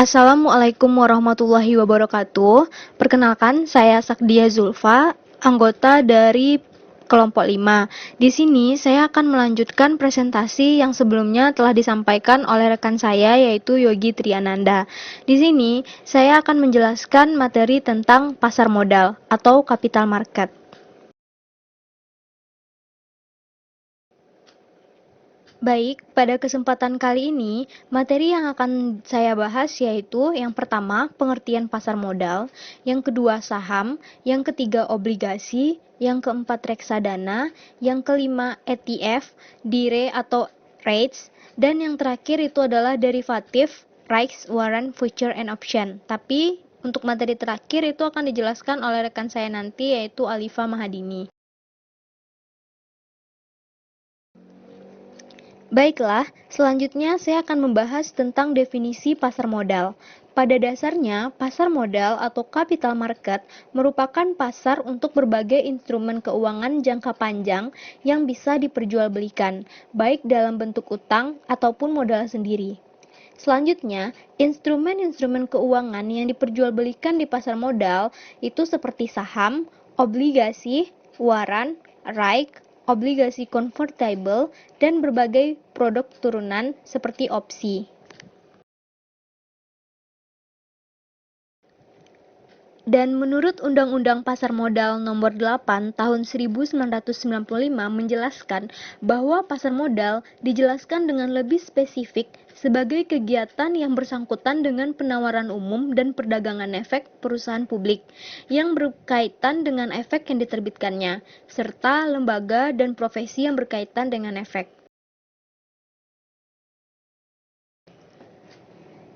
Assalamualaikum warahmatullahi wabarakatuh. Perkenalkan, saya Sakdia Zulfa, anggota dari kelompok 5. Di sini saya akan melanjutkan presentasi yang sebelumnya telah disampaikan oleh rekan saya yaitu Yogi Triananda. Di sini saya akan menjelaskan materi tentang pasar modal atau capital market. Baik, pada kesempatan kali ini, materi yang akan saya bahas yaitu yang pertama, pengertian pasar modal, yang kedua, saham, yang ketiga, obligasi, yang keempat, reksadana, yang kelima, ETF, DIRE atau REITs, dan yang terakhir itu adalah derivatif, rights, warrant, future, and option. Tapi, untuk materi terakhir itu akan dijelaskan oleh rekan saya nanti yaitu Alifa Mahadini. Baiklah, selanjutnya saya akan membahas tentang definisi pasar modal. Pada dasarnya, pasar modal atau capital market merupakan pasar untuk berbagai instrumen keuangan jangka panjang yang bisa diperjualbelikan, baik dalam bentuk utang ataupun modal sendiri. Selanjutnya, instrumen-instrumen keuangan yang diperjualbelikan di pasar modal itu seperti saham, obligasi, waran, REIT, obligasi convertible, dan berbagai produk turunan seperti opsi. Dan menurut Undang-Undang Pasar Modal Nomor 8 Tahun 1995 menjelaskan bahwa pasar modal dijelaskan dengan lebih spesifik sebagai kegiatan yang bersangkutan dengan penawaran umum dan perdagangan efek perusahaan publik yang berkaitan dengan efek yang diterbitkannya, serta lembaga dan profesi yang berkaitan dengan efek.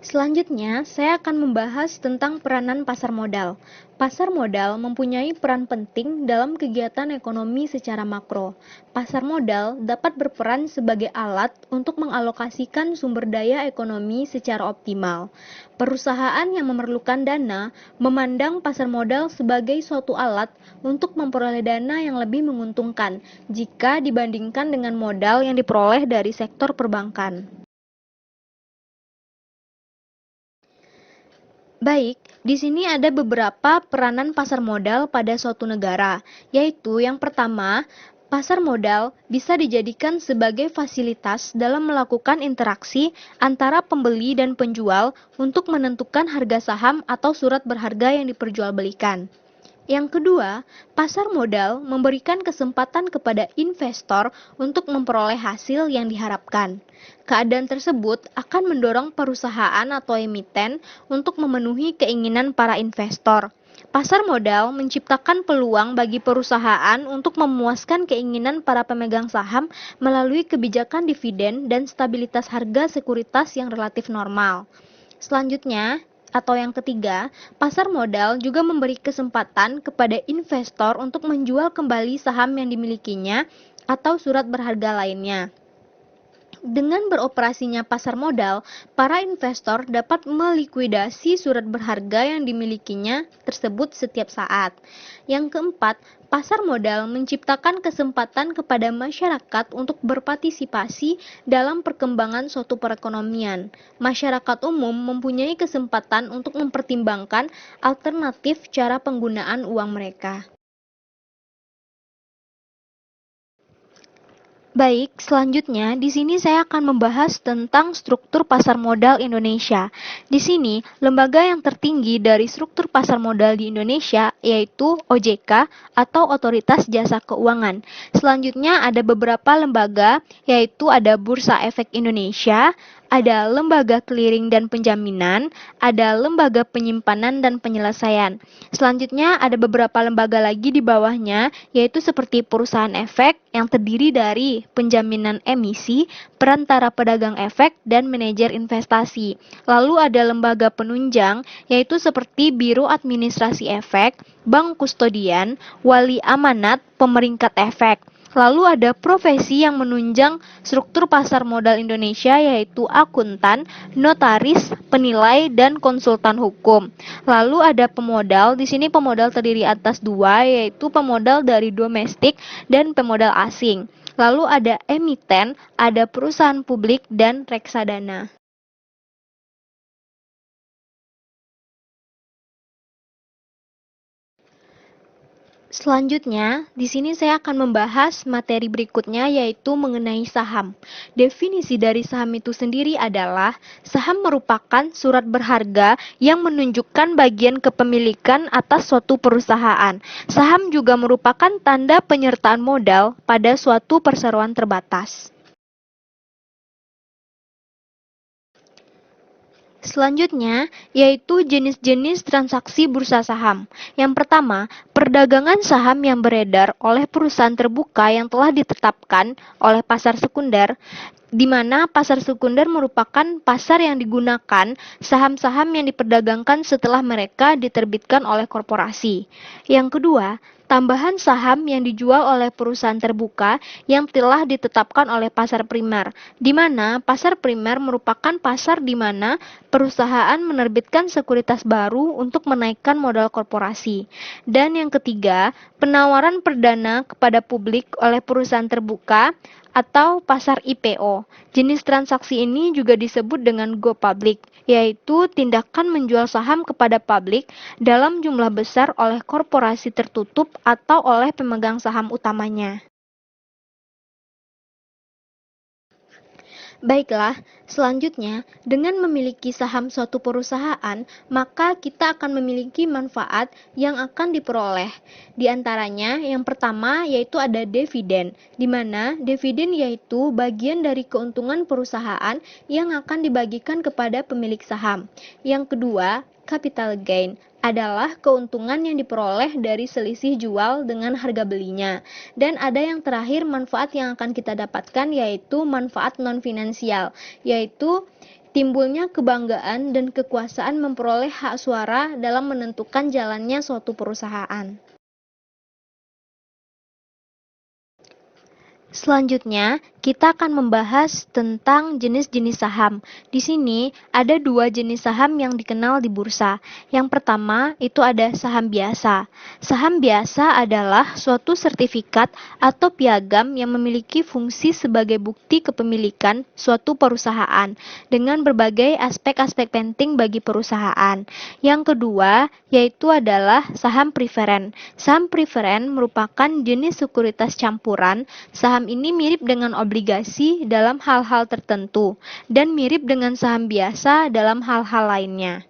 Selanjutnya, saya akan membahas tentang peranan pasar modal. Pasar modal mempunyai peran penting dalam kegiatan ekonomi secara makro. Pasar modal dapat berperan sebagai alat untuk mengalokasikan sumber daya ekonomi secara optimal. Perusahaan yang memerlukan dana memandang pasar modal sebagai suatu alat untuk memperoleh dana yang lebih menguntungkan jika dibandingkan dengan modal yang diperoleh dari sektor perbankan. Baik, di sini ada beberapa peranan pasar modal pada suatu negara, yaitu yang pertama, pasar modal bisa dijadikan sebagai fasilitas dalam melakukan interaksi antara pembeli dan penjual untuk menentukan harga saham atau surat berharga yang diperjualbelikan. Yang kedua, pasar modal memberikan kesempatan kepada investor untuk memperoleh hasil yang diharapkan. Keadaan tersebut akan mendorong perusahaan atau emiten untuk memenuhi keinginan para investor. Pasar modal menciptakan peluang bagi perusahaan untuk memuaskan keinginan para pemegang saham melalui kebijakan dividen dan stabilitas harga sekuritas yang relatif normal. Selanjutnya, atau yang ketiga, pasar modal juga memberi kesempatan kepada investor untuk menjual kembali saham yang dimilikinya atau surat berharga lainnya. Dengan beroperasinya pasar modal, para investor dapat melikuidasi surat berharga yang dimilikinya tersebut setiap saat. Yang keempat, pasar modal menciptakan kesempatan kepada masyarakat untuk berpartisipasi dalam perkembangan suatu perekonomian. Masyarakat umum mempunyai kesempatan untuk mempertimbangkan alternatif cara penggunaan uang mereka. Baik, selanjutnya di sini saya akan membahas tentang struktur pasar modal Indonesia. Di sini, lembaga yang tertinggi dari struktur pasar modal di Indonesia yaitu OJK atau Otoritas Jasa Keuangan. Selanjutnya ada beberapa lembaga yaitu ada Bursa Efek Indonesia, ada lembaga clearing dan penjaminan, ada lembaga penyimpanan dan penyelesaian. Selanjutnya ada beberapa lembaga lagi di bawahnya, yaitu seperti perusahaan efek yang terdiri dari penjaminan emisi, perantara pedagang efek, dan manajer investasi. Lalu ada lembaga penunjang, yaitu seperti Biro Administrasi Efek, Bank Kustodian, Wali Amanat, Pemeringkat Efek. Lalu ada profesi yang menunjang struktur pasar modal Indonesia yaitu akuntan, notaris, penilai, dan konsultan hukum. Lalu ada pemodal, di sini pemodal terdiri atas dua yaitu pemodal dari domestik dan pemodal asing. Lalu ada emiten, ada perusahaan publik, dan reksadana. Selanjutnya, di sini saya akan membahas materi berikutnya yaitu mengenai saham. Definisi dari saham itu sendiri adalah saham merupakan surat berharga yang menunjukkan bagian kepemilikan atas suatu perusahaan. Saham juga merupakan tanda penyertaan modal pada suatu perseroan terbatas. Selanjutnya, yaitu jenis-jenis transaksi bursa saham. Yang pertama, perdagangan saham yang beredar oleh perusahaan terbuka yang telah ditetapkan oleh pasar sekunder, di mana pasar sekunder merupakan pasar yang digunakan saham-saham yang diperdagangkan setelah mereka diterbitkan oleh korporasi. Yang kedua, tambahan saham yang dijual oleh perusahaan terbuka yang telah ditetapkan oleh pasar primer, di mana pasar primer merupakan pasar di mana perusahaan menerbitkan sekuritas baru untuk menaikkan modal korporasi. Dan yang ketiga, penawaran perdana kepada publik oleh perusahaan terbuka atau pasar IPO. Jenis transaksi ini juga disebut dengan go public, yaitu tindakan menjual saham kepada publik dalam jumlah besar oleh korporasi tertutup atau oleh pemegang saham utamanya. Baiklah, selanjutnya, dengan memiliki saham suatu perusahaan, maka kita akan memiliki manfaat yang akan diperoleh. Di antaranya, yang pertama yaitu ada dividen, di mana dividen yaitu bagian dari keuntungan perusahaan yang akan dibagikan kepada pemilik saham. Yang kedua, capital gain adalah keuntungan yang diperoleh dari selisih jual dengan harga belinya. Dan ada yang terakhir manfaat yang akan kita dapatkan yaitu manfaat non-finansial, yaitu timbulnya kebanggaan dan kekuasaan memperoleh hak suara dalam menentukan jalannya suatu perusahaan. Selanjutnya, kita akan membahas tentang jenis-jenis saham. Di sini ada dua jenis saham yang dikenal di bursa. Yang pertama itu ada saham biasa. Saham biasa adalah suatu sertifikat atau piagam yang memiliki fungsi sebagai bukti kepemilikan suatu perusahaan dengan berbagai aspek-aspek penting bagi perusahaan. Yang kedua yaitu adalah saham preferen. Saham preferen merupakan jenis sekuritas campuran. Saham ini mirip dengan obligasi dalam hal-hal tertentu dan mirip dengan saham biasa dalam hal-hal lainnya.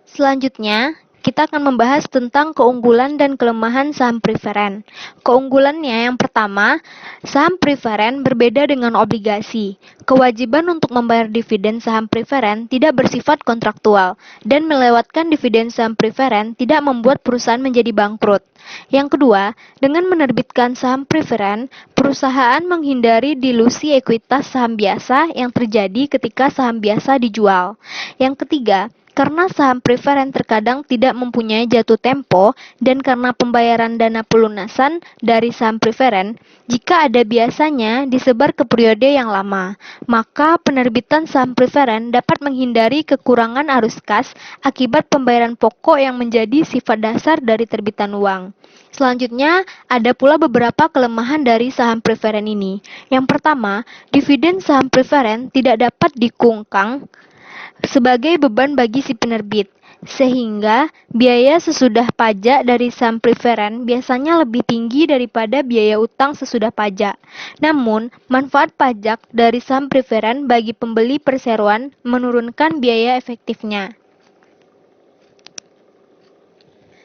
Selanjutnya, kita akan membahas tentang keunggulan dan kelemahan saham preferen. Keunggulannya yang pertama, saham preferen berbeda dengan obligasi. Kewajiban untuk membayar dividen saham preferen tidak bersifat kontraktual, dan melewatkan dividen saham preferen tidak membuat perusahaan menjadi bangkrut. Yang kedua, dengan menerbitkan saham preferen, perusahaan menghindari dilusi ekuitas saham biasa yang terjadi ketika saham biasa dijual. Yang ketiga, karena saham preferen terkadang tidak mempunyai jatuh tempo dan karena pembayaran dana pelunasan dari saham preferen, jika ada biasanya disebar ke periode yang lama, maka penerbitan saham preferen dapat menghindari kekurangan arus kas akibat pembayaran pokok yang menjadi sifat dasar dari terbitan uang. Selanjutnya, ada pula beberapa kelemahan dari saham preferen ini. Yang pertama, dividen saham preferen tidak dapat dikungkang sebagai beban bagi si penerbit, sehingga biaya sesudah pajak dari saham preferen biasanya lebih tinggi daripada biaya utang sesudah pajak. Namun, manfaat pajak dari saham preferen bagi pembeli perseroan menurunkan biaya efektifnya.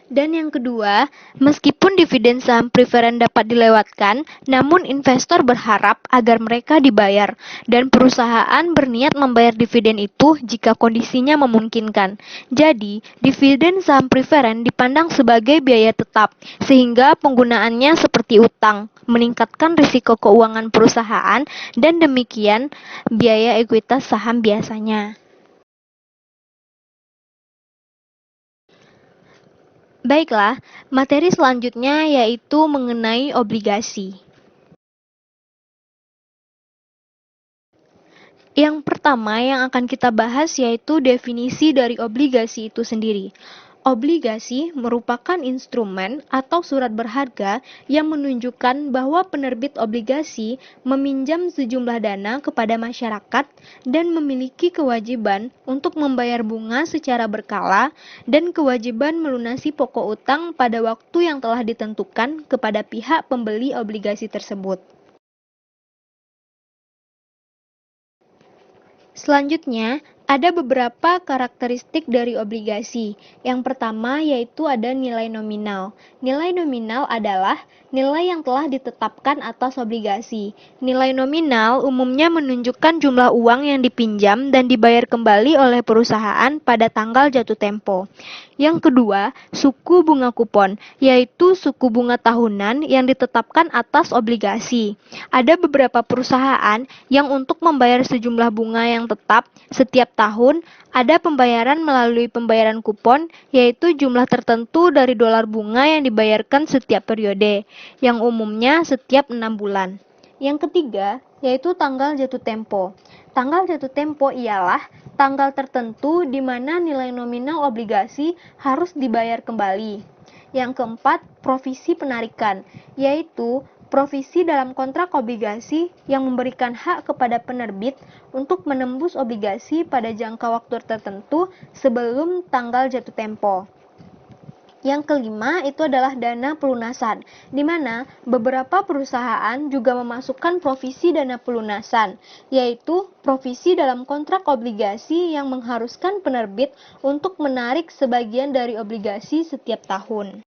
Dan yang kedua, meskipun dividen saham preferen dapat dilewatkan, namun investor berharap agar mereka dibayar, dan perusahaan berniat membayar dividen itu jika kondisinya memungkinkan. Jadi, dividen saham preferen dipandang sebagai biaya tetap, sehingga penggunaannya seperti utang, meningkatkan risiko keuangan perusahaan, dan demikian biaya ekuitas saham biasanya. Baiklah, materi selanjutnya yaitu mengenai obligasi. Yang pertama yang akan kita bahas yaitu definisi dari obligasi itu sendiri. Obligasi merupakan instrumen atau surat berharga yang menunjukkan bahwa penerbit obligasi meminjam sejumlah dana kepada masyarakat dan memiliki kewajiban untuk membayar bunga secara berkala dan kewajiban melunasi pokok utang pada waktu yang telah ditentukan kepada pihak pembeli obligasi tersebut. Selanjutnya, ada beberapa karakteristik dari obligasi. Yang pertama yaitu ada nilai nominal. Nilai nominal adalah nilai yang telah ditetapkan atas obligasi. Nilai nominal umumnya menunjukkan jumlah uang yang dipinjam dan dibayar kembali oleh perusahaan pada tanggal jatuh tempo. Yang kedua, suku bunga kupon, yaitu suku bunga tahunan yang ditetapkan atas obligasi. Ada beberapa perusahaan yang untuk membayar sejumlah bunga yang tetap setiap tahun, ada pembayaran melalui pembayaran kupon, yaitu jumlah tertentu dari dolar bunga yang dibayarkan setiap periode, yang umumnya setiap 6 bulan. Yang ketiga, yaitu tanggal jatuh tempo. Tanggal jatuh tempo ialah tanggal tertentu di mana nilai nominal obligasi harus dibayar kembali. Yang keempat, provisi penarikan, yaitu provisi dalam kontrak obligasi yang memberikan hak kepada penerbit untuk menembus obligasi pada jangka waktu tertentu sebelum tanggal jatuh tempo. Yang kelima itu adalah dana pelunasan, di mana beberapa perusahaan juga memasukkan provisi dana pelunasan, yaitu provisi dalam kontrak obligasi yang mengharuskan penerbit untuk menarik sebagian dari obligasi setiap tahun.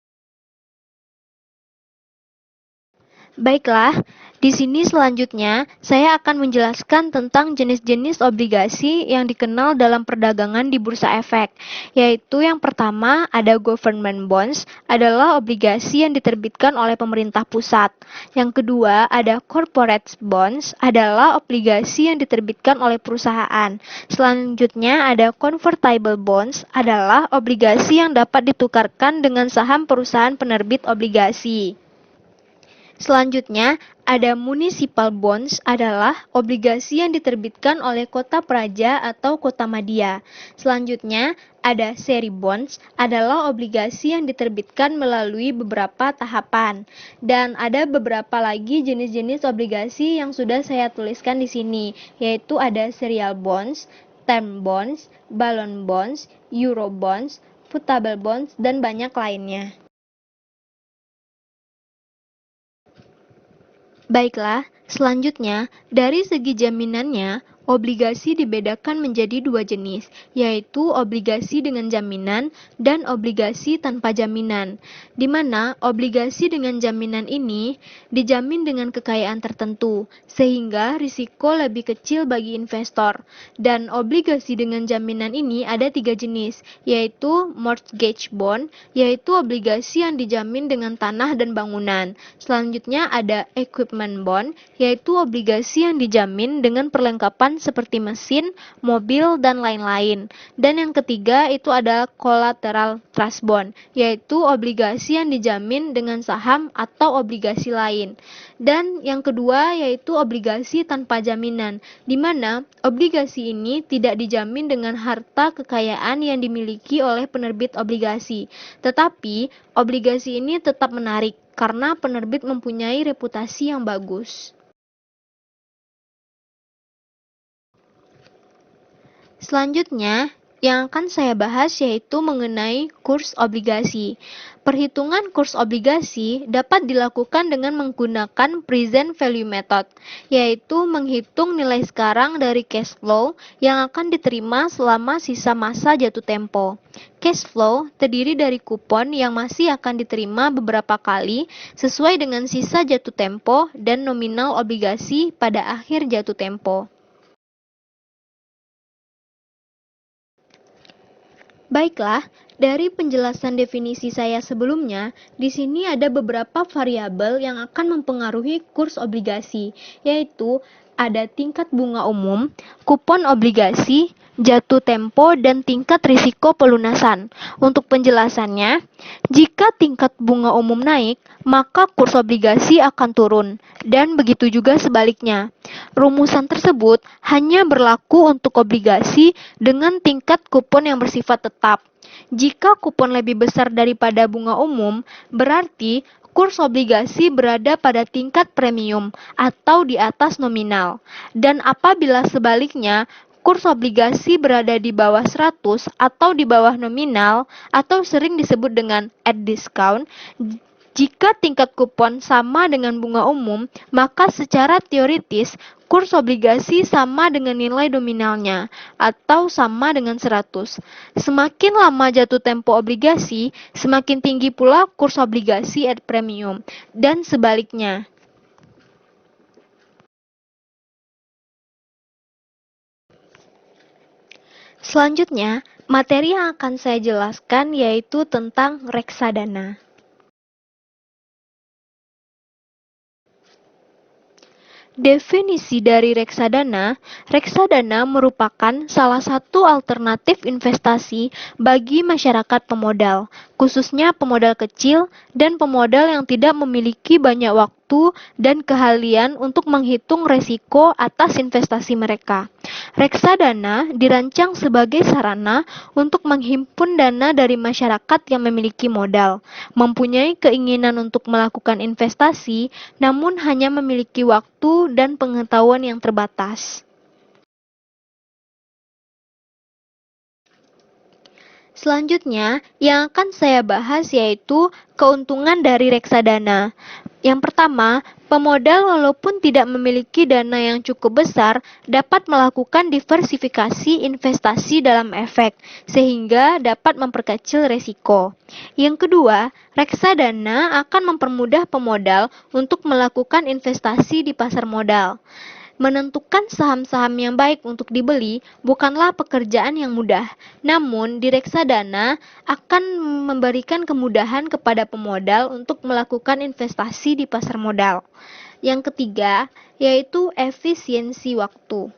Baiklah, di sini selanjutnya saya akan menjelaskan tentang jenis-jenis obligasi yang dikenal dalam perdagangan di bursa efek, yaitu yang pertama ada government bonds, adalah obligasi yang diterbitkan oleh pemerintah pusat. Yang kedua ada corporate bonds, adalah obligasi yang diterbitkan oleh perusahaan. Selanjutnya ada convertible bonds, adalah obligasi yang dapat ditukarkan dengan saham perusahaan penerbit obligasi. Selanjutnya, ada municipal bonds adalah obligasi yang diterbitkan oleh kota praja atau kota madya. Selanjutnya, ada seri bonds adalah obligasi yang diterbitkan melalui beberapa tahapan. Dan ada beberapa lagi jenis-jenis obligasi yang sudah saya tuliskan di sini, yaitu ada serial bonds, term bonds, balloon bonds, euro bonds, putable bonds, dan banyak lainnya. Baiklah, selanjutnya, dari segi jaminannya, obligasi dibedakan menjadi dua jenis, yaitu obligasi dengan jaminan dan obligasi tanpa jaminan, di mana obligasi dengan jaminan ini dijamin dengan kekayaan tertentu, sehingga risiko lebih kecil bagi investor. Dan obligasi dengan jaminan ini ada tiga jenis, yaitu mortgage bond, yaitu obligasi yang dijamin dengan tanah dan bangunan. Selanjutnya ada equipment bond, yaitu obligasi yang dijamin dengan perlengkapan seperti mesin, mobil, dan lain-lain. Dan yang ketiga itu adalah collateral trust bond, yaitu obligasi yang dijamin dengan saham atau obligasi lain. Dan yang kedua yaitu obligasi tanpa jaminan, di mana obligasi ini tidak dijamin dengan harta kekayaan yang dimiliki oleh penerbit obligasi, tetapi obligasi ini tetap menarik karena penerbit mempunyai reputasi yang bagus. Selanjutnya, yang akan saya bahas yaitu mengenai kurs obligasi. Perhitungan kurs obligasi dapat dilakukan dengan menggunakan present value method, yaitu menghitung nilai sekarang dari cash flow yang akan diterima selama sisa masa jatuh tempo. Cash flow terdiri dari kupon yang masih akan diterima beberapa kali sesuai dengan sisa jatuh tempo dan nominal obligasi pada akhir jatuh tempo. Baiklah, dari penjelasan definisi saya sebelumnya, di sini ada beberapa variabel yang akan mempengaruhi kurs obligasi, yaitu ada tingkat bunga umum, kupon obligasi, jatuh tempo, dan tingkat risiko pelunasan. Untuk penjelasannya, jika tingkat bunga umum naik, maka kurs obligasi akan turun, dan begitu juga sebaliknya. Rumusan tersebut hanya berlaku untuk obligasi dengan tingkat kupon yang bersifat tetap. Jika kupon lebih besar daripada bunga umum, berarti kurs obligasi berada pada tingkat premium atau di atas nominal. Dan apabila sebaliknya, kurs obligasi berada di bawah 100 atau di bawah nominal atau sering disebut dengan at discount, jika tingkat kupon sama dengan bunga umum, maka secara teoritis kurs obligasi sama dengan nilai nominalnya atau sama dengan 100. Semakin lama jatuh tempo obligasi, semakin tinggi pula kurs obligasi at premium dan sebaliknya. Selanjutnya, materi yang akan saya jelaskan yaitu tentang reksadana. Definisi dari reksadana, reksadana merupakan salah satu alternatif investasi bagi masyarakat pemodal, khususnya pemodal kecil dan pemodal yang tidak memiliki banyak waktu dan keahlian untuk menghitung resiko atas investasi mereka. Reksadana dirancang sebagai sarana untuk menghimpun dana dari masyarakat yang memiliki modal, mempunyai keinginan untuk melakukan investasi, namun hanya memiliki waktu dan pengetahuan yang terbatas. Selanjutnya, yang akan saya bahas yaitu keuntungan dari reksadana. Yang pertama, pemodal walaupun tidak memiliki dana yang cukup besar dapat melakukan diversifikasi investasi dalam efek, sehingga dapat memperkecil resiko. Yang kedua, reksadana akan mempermudah pemodal untuk melakukan investasi di pasar modal. Menentukan saham-saham yang baik untuk dibeli bukanlah pekerjaan yang mudah, namun di reksadana akan memberikan kemudahan kepada pemodal untuk melakukan investasi di pasar modal. Yang ketiga, yaitu efisiensi waktu.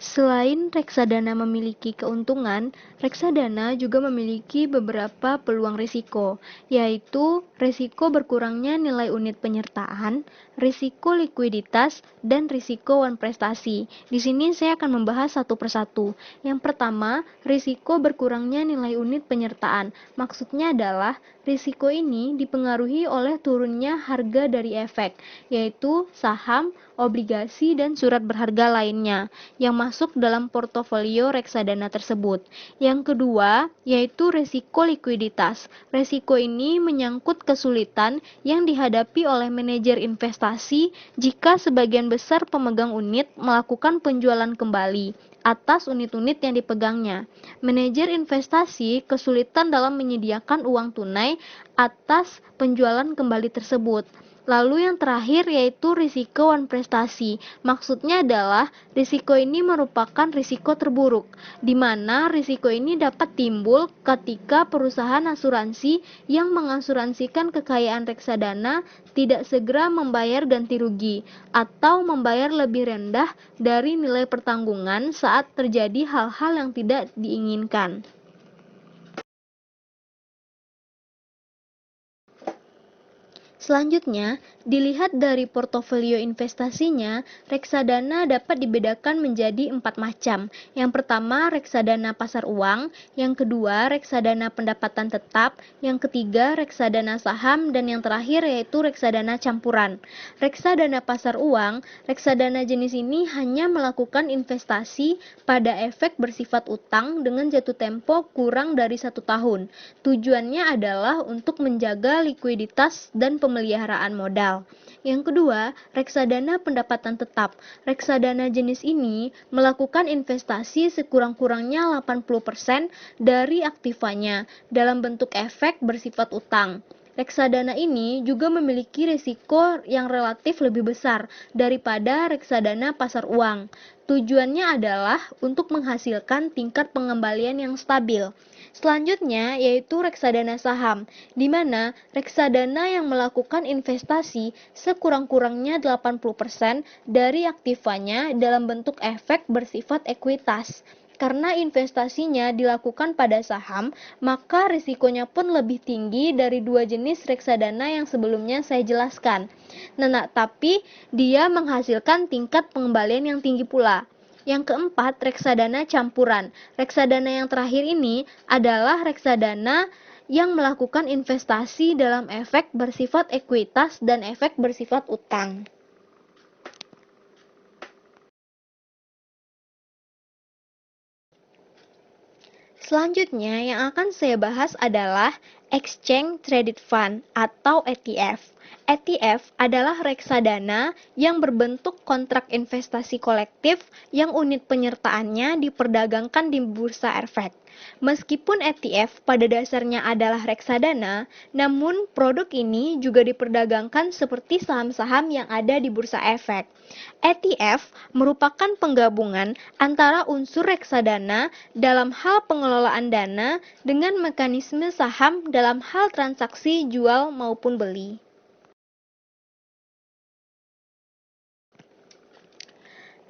Selain reksadana memiliki keuntungan, reksadana juga memiliki beberapa peluang risiko, yaitu risiko berkurangnya nilai unit penyertaan, risiko likuiditas, dan risiko wan prestasi. Di sini saya akan membahas satu persatu. Yang pertama, risiko berkurangnya nilai unit penyertaan. Maksudnya adalah risiko ini dipengaruhi oleh turunnya harga dari efek, yaitu saham, obligasi, dan surat berharga lainnya yang masuk dalam portofolio reksadana tersebut. Yang kedua, yaitu resiko likuiditas. Resiko ini menyangkut kesulitan yang dihadapi oleh manajer investasi jika sebagian besar pemegang unit melakukan penjualan kembali atas unit-unit yang dipegangnya. Manajer investasi kesulitan dalam menyediakan uang tunai atas penjualan kembali tersebut. Lalu yang terakhir yaitu risiko wan prestasi. Maksudnya adalah risiko ini merupakan risiko terburuk, di mana risiko ini dapat timbul ketika perusahaan asuransi yang mengasuransikan kekayaan reksadana tidak segera membayar ganti rugi atau membayar lebih rendah dari nilai pertanggungan saat terjadi hal-hal yang tidak diinginkan. Selanjutnya, dilihat dari portofolio investasinya, reksadana dapat dibedakan menjadi 4 macam. Yang pertama, reksadana pasar uang, yang kedua, reksadana pendapatan tetap, yang ketiga, reksadana saham, dan yang terakhir yaitu reksadana campuran. Reksadana pasar uang, reksadana jenis ini hanya melakukan investasi pada efek bersifat utang dengan jatuh tempo kurang dari 1 tahun. Tujuannya adalah untuk menjaga likuiditas dan pemeliharaan modal. Yang kedua, reksadana pendapatan tetap. Reksadana jenis ini melakukan investasi sekurang-kurangnya 80% dari aktivanya dalam bentuk efek bersifat utang. Reksadana ini juga memiliki risiko yang relatif lebih besar daripada reksadana pasar uang. Tujuannya adalah untuk menghasilkan tingkat pengembalian yang stabil. Selanjutnya yaitu reksadana saham, di mana reksadana yang melakukan investasi sekurang-kurangnya 80% dari aktivanya dalam bentuk efek bersifat ekuitas. Karena investasinya dilakukan pada saham, maka risikonya pun lebih tinggi dari dua jenis reksadana yang sebelumnya saya jelaskan. Nah, tapi dia menghasilkan tingkat pengembalian yang tinggi pula. Yang keempat, reksadana campuran. Reksadana yang terakhir ini adalah reksadana yang melakukan investasi dalam efek bersifat ekuitas dan efek bersifat utang. Selanjutnya yang akan saya bahas adalah Exchange Traded Fund atau ETF. ETF adalah reksadana yang berbentuk kontrak investasi kolektif yang unit penyertaannya diperdagangkan di bursa efek. Meskipun ETF pada dasarnya adalah reksadana, namun produk ini juga diperdagangkan seperti saham-saham yang ada di bursa efek. ETF merupakan penggabungan antara unsur reksadana dalam hal pengelolaan dana dengan mekanisme saham dalam hal transaksi jual maupun beli.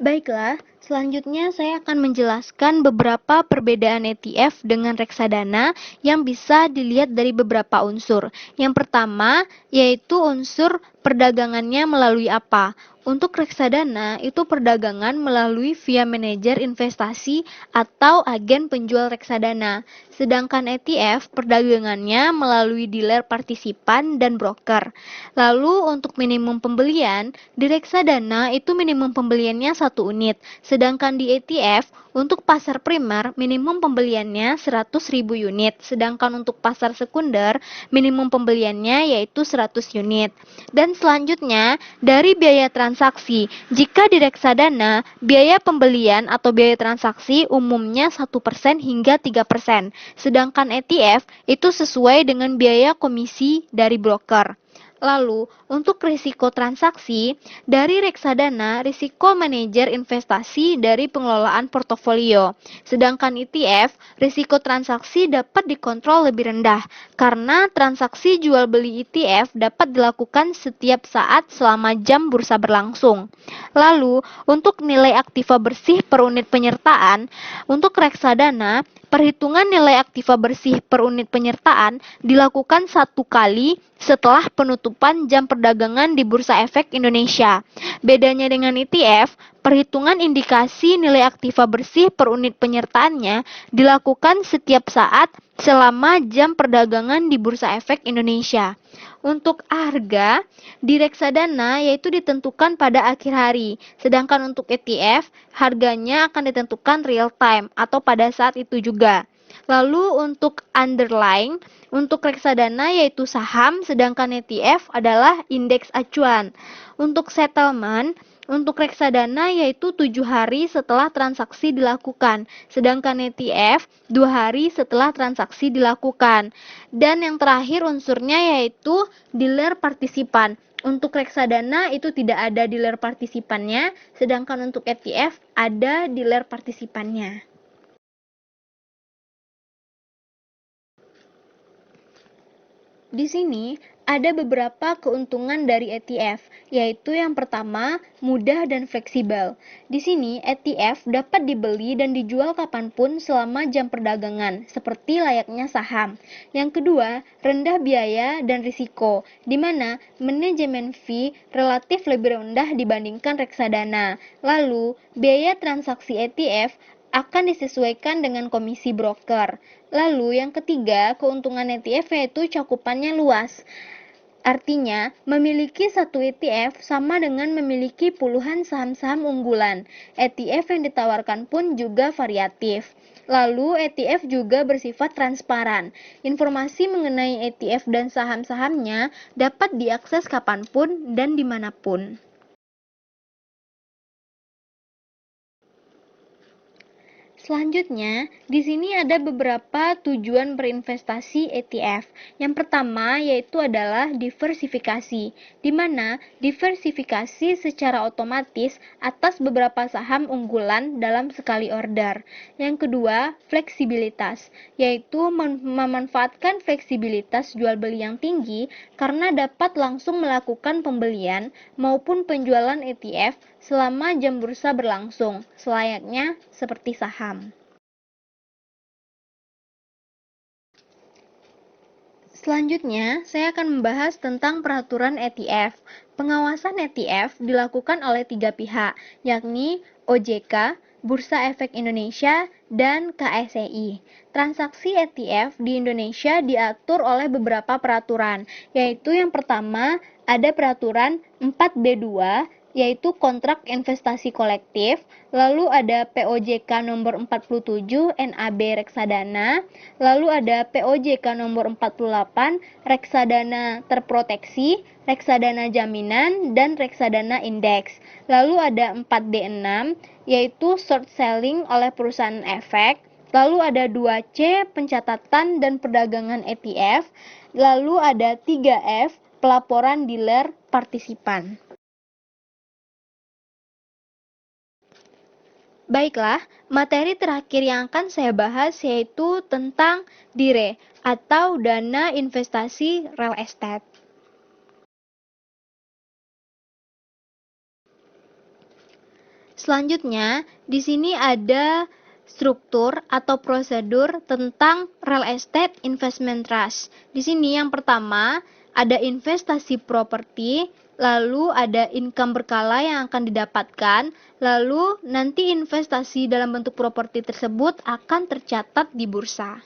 Baiklah, selanjutnya saya akan menjelaskan beberapa perbedaan ETF dengan reksadana yang bisa dilihat dari beberapa unsur. Yang pertama, yaitu unsur perdagangannya melalui apa. Untuk reksadana, itu perdagangan melalui via manajer investasi atau agen penjual reksadana. Sedangkan ETF, perdagangannya melalui dealer partisipan dan broker. Lalu untuk minimum pembelian, di reksadana itu minimum pembeliannya 1 unit. Sedangkan di ETF, untuk pasar primer, minimum pembeliannya 100.000 unit. Sedangkan untuk pasar sekunder, minimum pembeliannya yaitu 100 unit. Dan selanjutnya, dari biaya transaksi. Jika di reksadana, biaya pembelian atau biaya transaksi umumnya 1% hingga 3%. Sedangkan ETF itu sesuai dengan biaya komisi dari broker. Lalu, untuk risiko transaksi, dari reksadana, risiko manajer investasi dari pengelolaan portofolio. Sedangkan ETF, risiko transaksi dapat dikontrol lebih rendah, karena transaksi jual beli ETF dapat dilakukan setiap saat selama jam bursa berlangsung. Lalu, untuk nilai aktiva bersih per unit penyertaan, untuk reksadana, perhitungan nilai aktiva bersih per unit penyertaan dilakukan 1 kali setelah penutupan jam perdagangan di Bursa Efek Indonesia. Bedanya dengan ETF, perhitungan indikasi nilai aktiva bersih per unit penyertaannya dilakukan setiap saat selama jam perdagangan di Bursa Efek Indonesia. Untuk harga di reksadana yaitu ditentukan pada akhir hari, sedangkan untuk ETF harganya akan ditentukan real time atau pada saat itu juga. Lalu untuk underlying, untuk reksadana yaitu saham, sedangkan ETF adalah indeks acuan. Untuk settlement, untuk reksadana yaitu 7 hari setelah transaksi dilakukan, sedangkan ETF 2 hari setelah transaksi dilakukan. Dan yang terakhir unsurnya yaitu dealer partisipan. Untuk reksadana itu tidak ada dealer partisipannya, sedangkan untuk ETF ada dealer partisipannya. Di sini ada beberapa keuntungan dari ETF, yaitu yang pertama, mudah dan fleksibel. Di sini, ETF dapat dibeli dan dijual kapanpun selama jam perdagangan, seperti layaknya saham. Yang kedua, rendah biaya dan risiko, di mana manajemen fee relatif lebih rendah dibandingkan reksadana. Lalu, biaya transaksi ETF akan disesuaikan dengan komisi broker. Lalu yang ketiga, keuntungan ETF yaitu cakupannya luas. Artinya, memiliki satu ETF sama dengan memiliki puluhan saham-saham unggulan. ETF yang ditawarkan pun juga variatif. Lalu, ETF juga bersifat transparan. Informasi mengenai ETF dan saham-sahamnya dapat diakses kapanpun dan dimanapun. Selanjutnya, di sini ada beberapa tujuan berinvestasi ETF. Yang pertama yaitu adalah diversifikasi, di mana diversifikasi secara otomatis atas beberapa saham unggulan dalam sekali order. Yang kedua, fleksibilitas, yaitu memanfaatkan fleksibilitas jual beli yang tinggi karena dapat langsung melakukan pembelian maupun penjualan ETF selama jam bursa berlangsung, selayaknya seperti saham. Selanjutnya, saya akan membahas tentang peraturan ETF. Pengawasan ETF dilakukan oleh 3 pihak, yakni OJK, Bursa Efek Indonesia, dan KSEI. Transaksi ETF di Indonesia diatur oleh beberapa peraturan, yaitu yang pertama ada peraturan 4B2, yaitu kontrak investasi kolektif, lalu ada POJK nomor 47 NAB Reksadana, lalu ada POJK nomor 48 Reksadana Terproteksi, Reksadana Jaminan, dan Reksadana Indeks. Lalu ada 4D6 yaitu short selling oleh perusahaan efek, lalu ada 2C pencatatan dan perdagangan ETF, lalu ada 3F pelaporan dealer partisipan. Baiklah, materi terakhir yang akan saya bahas yaitu tentang DIRE atau Dana Investasi Real Estate. Selanjutnya, di sini ada struktur atau prosedur tentang Real Estate Investment Trust. Di sini yang pertama ada investasi properti, lalu ada income berkala yang akan didapatkan, lalu nanti investasi dalam bentuk properti tersebut akan tercatat di bursa.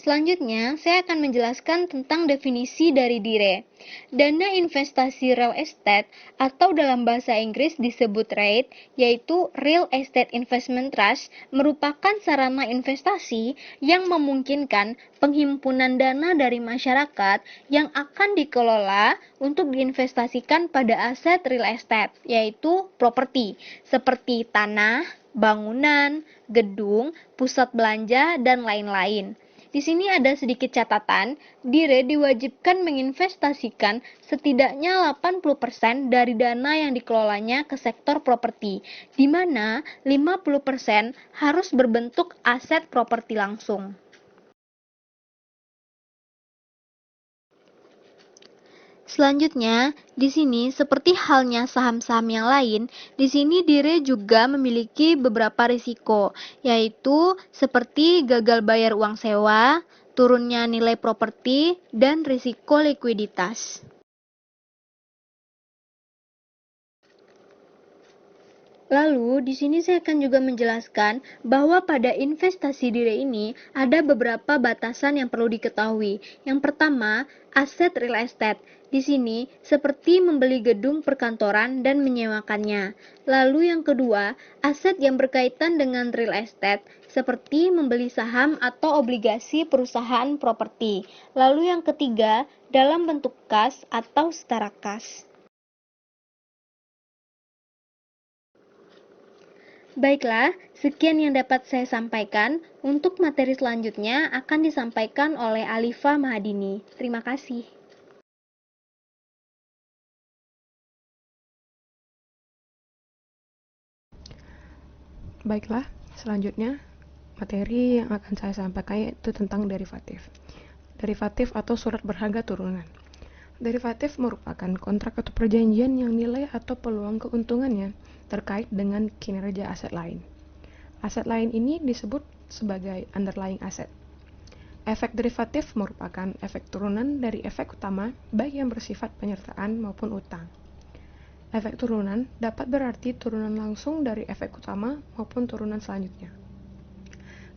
Selanjutnya, saya akan menjelaskan tentang definisi dari DIRE. Dana investasi real estate atau dalam bahasa Inggris disebut REIT, yaitu Real Estate Investment Trust, merupakan sarana investasi yang memungkinkan penghimpunan dana dari masyarakat yang akan dikelola untuk diinvestasikan pada aset real estate, yaitu properti, seperti tanah, bangunan, gedung, pusat belanja, dan lain-lain. Di sini ada sedikit catatan, DIRE diwajibkan menginvestasikan setidaknya 80% dari dana yang dikelolanya ke sektor properti, di mana 50% harus berbentuk aset properti langsung. Selanjutnya, di sini seperti halnya saham-saham yang lain, di sini DIRE juga memiliki beberapa risiko, yaitu seperti gagal bayar uang sewa, turunnya nilai properti, dan risiko likuiditas. Lalu, di sini saya akan juga menjelaskan bahwa pada investasi DIRE ini ada beberapa batasan yang perlu diketahui. Yang pertama, aset real estate. Di sini, seperti membeli gedung perkantoran dan menyewakannya. Lalu yang kedua, aset yang berkaitan dengan real estate, seperti membeli saham atau obligasi perusahaan properti. Lalu yang ketiga, dalam bentuk kas atau setara kas. Baiklah, sekian yang dapat saya sampaikan. Untuk materi selanjutnya akan disampaikan oleh Alifa Mahadini. Terima kasih. Baiklah, selanjutnya materi yang akan saya sampaikan yaitu tentang derivatif. Derivatif atau surat berharga turunan. Derivatif merupakan kontrak atau perjanjian yang nilai atau peluang keuntungannya terkait dengan kinerja aset lain. Aset lain ini disebut sebagai underlying asset. Efek derivatif merupakan efek turunan dari efek utama baik yang bersifat penyertaan maupun utang. Efek turunan dapat berarti turunan langsung dari efek utama maupun turunan selanjutnya.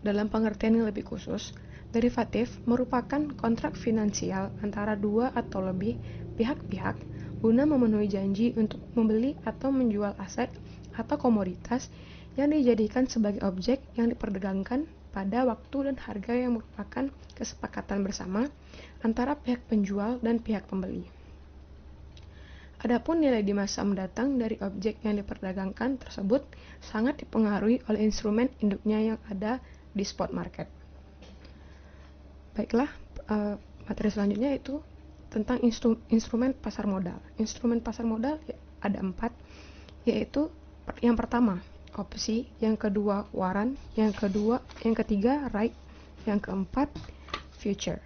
Dalam pengertian yang lebih khusus, derivatif merupakan kontrak finansial antara dua atau lebih pihak-pihak guna memenuhi janji untuk membeli atau menjual aset atau komoditas yang dijadikan sebagai objek yang diperdagangkan pada waktu dan harga yang merupakan kesepakatan bersama antara pihak penjual dan pihak pembeli. Adapun nilai di masa mendatang dari objek yang diperdagangkan tersebut sangat dipengaruhi oleh instrumen induknya yang ada di spot market. Baiklah, materi selanjutnya itu tentang instrumen pasar modal. Instrumen pasar modal ada 4, yaitu yang pertama opsi, yang kedua warrant, yang ketiga right, yang keempat future.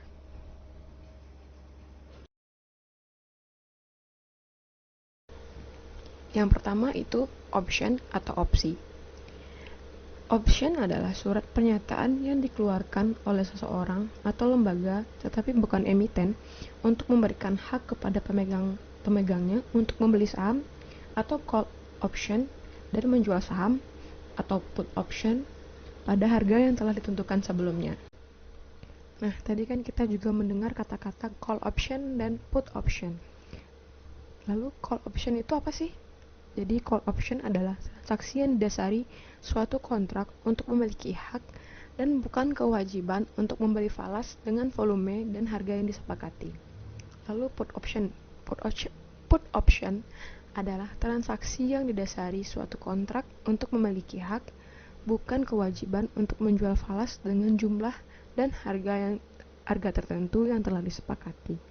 Yang pertama itu option atau opsi. Option adalah surat pernyataan yang dikeluarkan oleh seseorang atau lembaga tetapi bukan emiten untuk memberikan hak kepada pemegangnya untuk membeli saham, atau call option dan menjual saham, atau put option pada harga yang telah ditentukan sebelumnya. Nah, tadi kan kita juga mendengar kata-kata call option dan put option. Lalu call option itu apa sih? Jadi call option adalah transaksi yang didasari suatu kontrak untuk memiliki hak dan bukan kewajiban untuk membeli falas dengan volume dan harga yang disepakati. Lalu put option adalah transaksi yang didasari suatu kontrak untuk memiliki hak, bukan kewajiban untuk menjual falas dengan jumlah dan harga tertentu yang telah disepakati.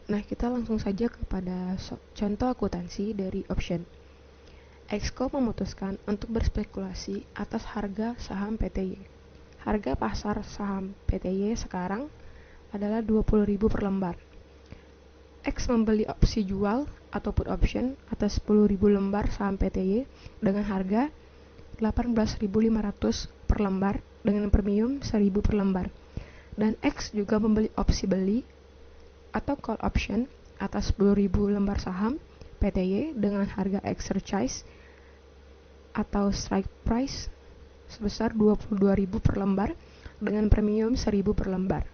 Nah, kita langsung saja kepada contoh akuntansi dari option. Exco memutuskan untuk berspekulasi atas harga saham PTY. Harga pasar saham PTY sekarang adalah 20.000 per lembar. X membeli opsi jual atau put option atas 10.000 lembar saham PTY dengan harga 18.500 per lembar dengan premium 1.000 per lembar. Dan X juga membeli opsi beli atau call option atas 10.000 lembar saham PTY dengan harga exercise atau strike price sebesar 22.000 per lembar dengan premium 1.000 per lembar.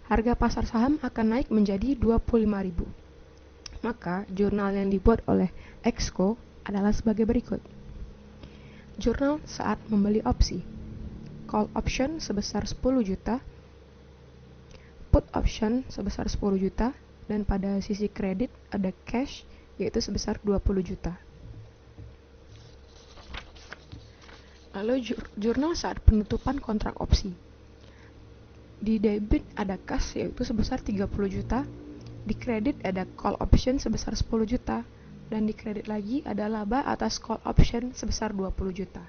Harga pasar saham akan naik menjadi 25.000. Maka jurnal yang dibuat oleh Exco adalah sebagai berikut. Jurnal saat membeli opsi. Call option sebesar 10 juta, put option sebesar 10 juta, dan pada sisi kredit ada cash yaitu sebesar 20 juta. Lalu jurnal saat penutupan kontrak opsi. Di debit ada cash yaitu sebesar 30 juta, di kredit ada call option sebesar 10 juta, dan di kredit lagi ada laba atas call option sebesar 20 juta.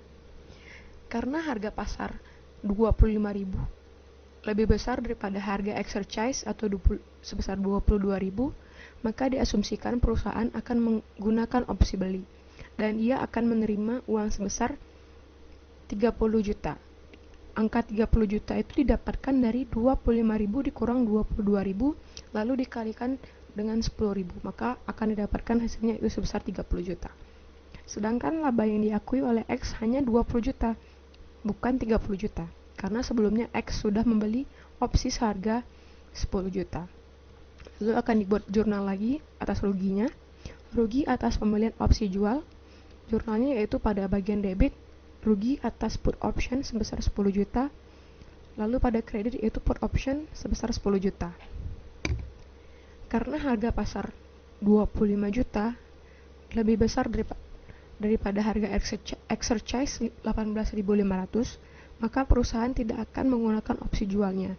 Karena harga pasar 25.000 lebih besar daripada harga exercise atau sebesar 22.000, maka diasumsikan perusahaan akan menggunakan opsi beli dan ia akan menerima uang sebesar 30 juta. Angka 30 juta itu didapatkan dari 25.000 dikurang 22.000 lalu dikalikan dengan 10.000, maka akan didapatkan hasilnya itu sebesar 30 juta. Sedangkan laba yang diakui oleh X hanya 20 juta, bukan 30 juta. Karena sebelumnya X sudah membeli opsi seharga 10 juta. Lalu akan dibuat jurnal lagi atas ruginya. Rugi atas pembelian opsi jual. Jurnalnya yaitu pada bagian debit, rugi atas put option sebesar 10 juta. Lalu pada kredit yaitu put option sebesar 10 juta. Karena harga pasar 25 juta lebih besar daripada harga exercise 18.500, maka perusahaan tidak akan menggunakan opsi jualnya,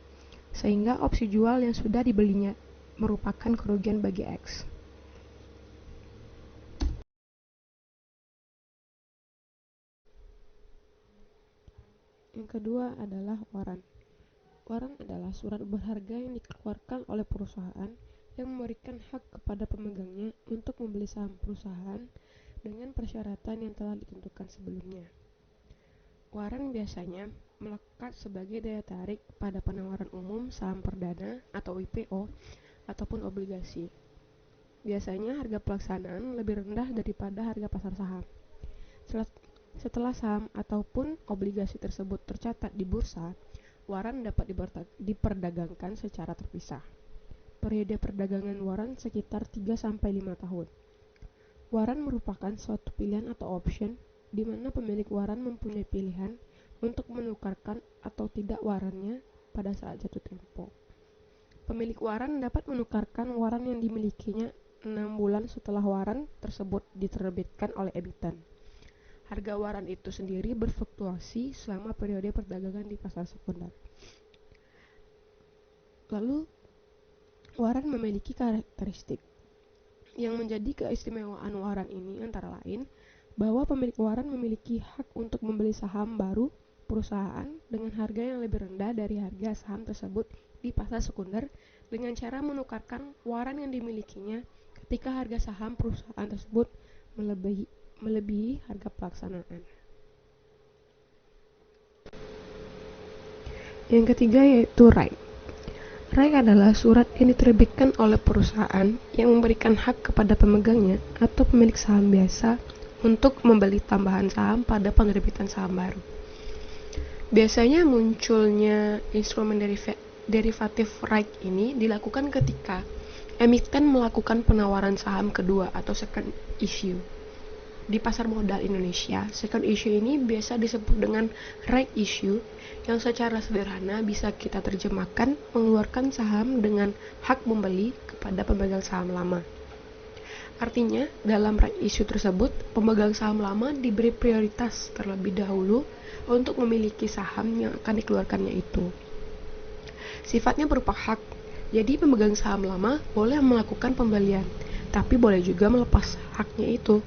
sehingga opsi jual yang sudah dibelinya merupakan kerugian bagi X. Yang kedua adalah warrant. Warrant adalah surat berharga yang dikeluarkan oleh perusahaan yang memberikan hak kepada pemegangnya untuk membeli saham perusahaan dengan persyaratan yang telah ditentukan sebelumnya. Warrant biasanya melekat sebagai daya tarik pada penawaran umum saham perdana atau IPO ataupun obligasi. Biasanya harga pelaksanaan lebih rendah daripada harga pasar saham. Setelah saham ataupun obligasi tersebut tercatat di bursa, warrant dapat diperdagangkan secara terpisah. Periode perdagangan warrant sekitar 3-5 tahun. Warrant merupakan suatu pilihan atau option di mana pemilik warrant mempunyai pilihan untuk menukarkan atau tidak warrantnya pada saat jatuh tempo. Pemilik waran dapat menukarkan waran yang dimilikinya 6 bulan setelah waran tersebut diterbitkan oleh emiten. Harga waran itu sendiri berfluktuasi selama periode perdagangan di pasar sekunder. Lalu, waran memiliki karakteristik. Yang menjadi keistimewaan waran ini antara lain bahwa pemilik waran memiliki hak untuk membeli saham baru perusahaan dengan harga yang lebih rendah dari harga saham tersebut di pasar sekunder dengan cara menukarkan waran yang dimilikinya ketika harga saham perusahaan tersebut melebihi harga pelaksanaan. Yang ketiga yaitu right. Right adalah surat yang diterbitkan oleh perusahaan yang memberikan hak kepada pemegangnya atau pemilik saham biasa untuk membeli tambahan saham pada penerbitan saham baru. Biasanya munculnya instrumen derivatif right ini dilakukan ketika emiten melakukan penawaran saham kedua atau second issue. Di pasar modal Indonesia, second issue ini biasa disebut dengan right issue yang secara sederhana bisa kita terjemahkan mengeluarkan saham dengan hak membeli kepada pemegang saham lama. Artinya, dalam right issue tersebut, pemegang saham lama diberi prioritas terlebih dahulu untuk memiliki saham yang akan dikeluarkannya itu. Sifatnya berupa hak, jadi pemegang saham lama boleh melakukan pembelian, tapi boleh juga melepas haknya itu.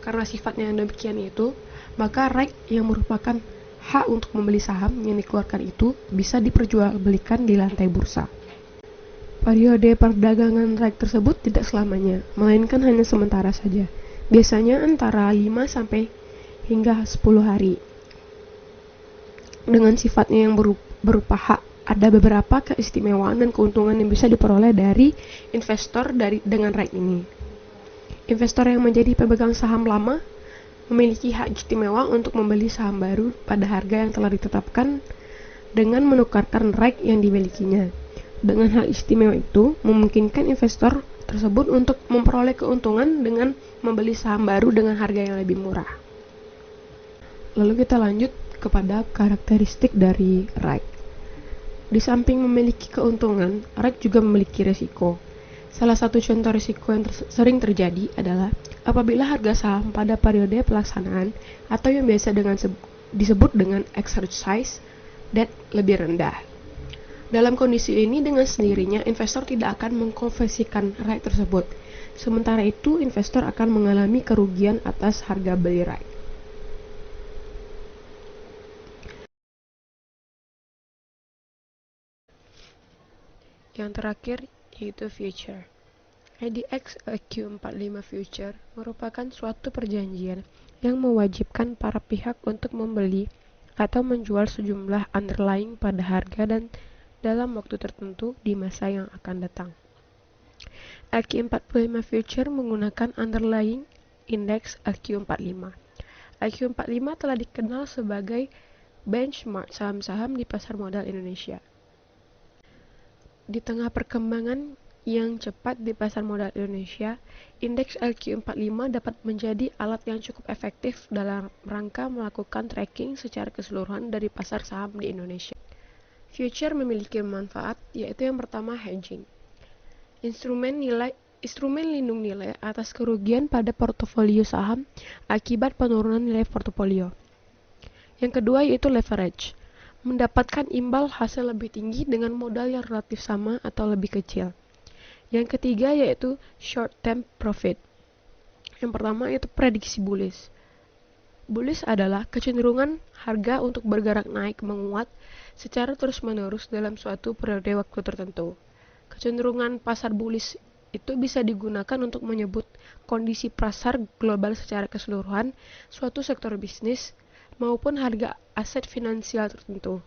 Karena sifatnya yang demikian itu, maka right yang merupakan hak untuk membeli saham yang dikeluarkan itu bisa diperjualbelikan di lantai bursa. Periode perdagangan right tersebut tidak selamanya, melainkan hanya sementara saja. Biasanya antara 5 sampai hingga 10 hari. Dengan sifatnya yang berupa hak, ada beberapa keistimewaan dan keuntungan yang bisa diperoleh dari investor dengan right ini. Investor yang menjadi pemegang saham lama memiliki hak istimewa untuk membeli saham baru pada harga yang telah ditetapkan dengan menukarkan right yang dimilikinya. Dengan hak istimewa itu, memungkinkan investor tersebut untuk memperoleh keuntungan dengan membeli saham baru dengan harga yang lebih murah. Lalu kita lanjut kepada karakteristik dari right. Di samping memiliki keuntungan, right juga memiliki risiko. Salah satu contoh risiko yang sering terjadi adalah apabila harga saham pada periode pelaksanaan atau yang biasa disebut dengan exercise date lebih rendah. Dalam kondisi ini dengan sendirinya investor tidak akan mengkonversikan right tersebut. Sementara itu investor akan mengalami kerugian atas harga beli right. Yang terakhir yaitu future. IDX EQ45 Future merupakan suatu perjanjian yang mewajibkan para pihak untuk membeli atau menjual sejumlah underlying pada harga dan dalam waktu tertentu di masa yang akan datang. EQ45 Future menggunakan underlying indeks EQ45. EQ45 telah dikenal sebagai benchmark saham-saham di pasar modal Indonesia. Di tengah perkembangan yang cepat di pasar modal Indonesia, indeks EQ45 dapat menjadi alat yang cukup efektif dalam rangka melakukan tracking secara keseluruhan dari pasar saham di Indonesia. Future memiliki manfaat, yaitu yang pertama hedging. Instrumen lindung nilai atas kerugian pada portofolio saham akibat penurunan nilai portofolio. Yang kedua yaitu leverage. Mendapatkan imbal hasil lebih tinggi dengan modal yang relatif sama atau lebih kecil. Yang ketiga yaitu short term profit. Yang pertama yaitu prediksi bullish. Bullish adalah kecenderungan harga untuk bergerak naik menguat secara terus-menerus dalam suatu periode waktu tertentu. Kecenderungan pasar bullish itu bisa digunakan untuk menyebut kondisi pasar global secara keseluruhan, suatu sektor bisnis, maupun harga aset finansial tertentu.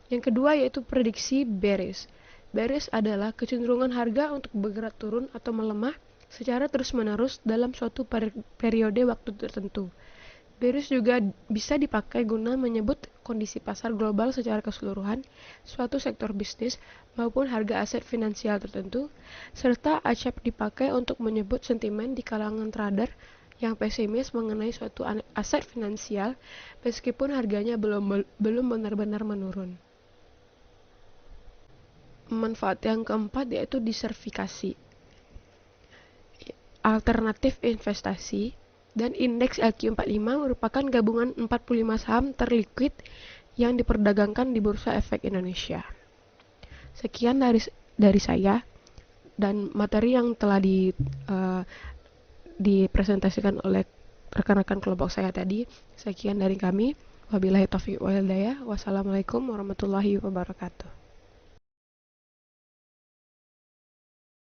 Yang kedua yaitu prediksi bearish. Bearish adalah kecenderungan harga untuk bergerak turun atau melemah secara terus-menerus dalam suatu periode waktu tertentu. Bearish juga bisa dipakai guna menyebut kondisi pasar global secara keseluruhan, suatu sektor bisnis, maupun harga aset finansial tertentu, serta acap dipakai untuk menyebut sentimen di kalangan trader yang pesimis mengenai suatu aset finansial meskipun harganya belum benar-benar menurun. manfaat yang keempat yaitu diversifikasi, alternatif investasi, dan indeks LQ45 merupakan gabungan 45 saham terliquid yang diperdagangkan di Bursa Efek Indonesia. Sekian dari saya, dan materi yang telah dipresentasikan oleh rekan-rekan kelompok saya tadi. Sekian dari kami. Wabillahi taufiq wal hidayah. Wassalamualaikum warahmatullahi wabarakatuh.